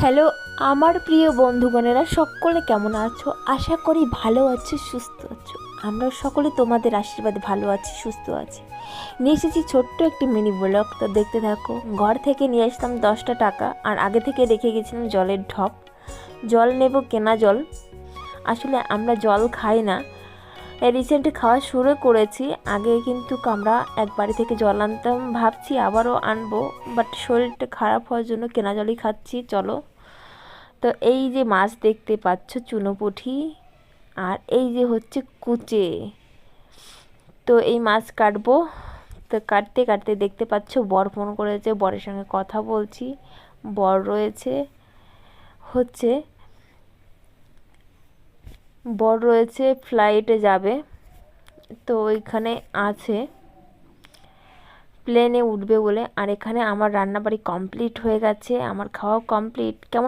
Hello আমার প্রিয় বন্ধুগণেরা, সকলে কেমন আছো? আশা করি ভালো আছো, সুস্থ আছো। আমরা সকলে তোমাদের আশীর্বাদে ভালো আছি, সুস্থ আছি। নিয়ে এসেছি ছোট্ট একটি মিনি ব্লগ, তো দেখতে থাকো। ঘর থেকে নিয়ে আসতাম 10টা টাকা, আর আগে থেকে রেখে গেছিলাম জলের ঢপ। জল নেব, কেনা জল। আসলে আমরা জল খাই না, রিসেন্ট খাওয়া শুরু করেছি। আগে কিন্তু আমরা এক বাড়ি থেকে জল আনতাম, ভাবছি আবারও আনবো, বাট শরীরটা খারাপ হওয়ার জন্য কেনা জলই খাচ্ছি। চলো। তো এই যে মাছ দেখতে পাচ্ছ, চুনোপুঁটি, আর এই যে হচ্ছে কুচে। তো এই মাছ কাটবো। তো কাটতে কাটতে দেখতে পাচ্ছ বর ফোন করেছে, বরের সঙ্গে কথা বলছি। বর রয়েছে হচ্ছে ফ্লাইটে যাবে, তো ওইখানে আছে, প্লেনে উঠবে বলে। আর এখানে আমার রান্নাবাড়ি কমপ্লিট হয়ে গেছে, আমার খাওয়াও কমপ্লিট। কেমন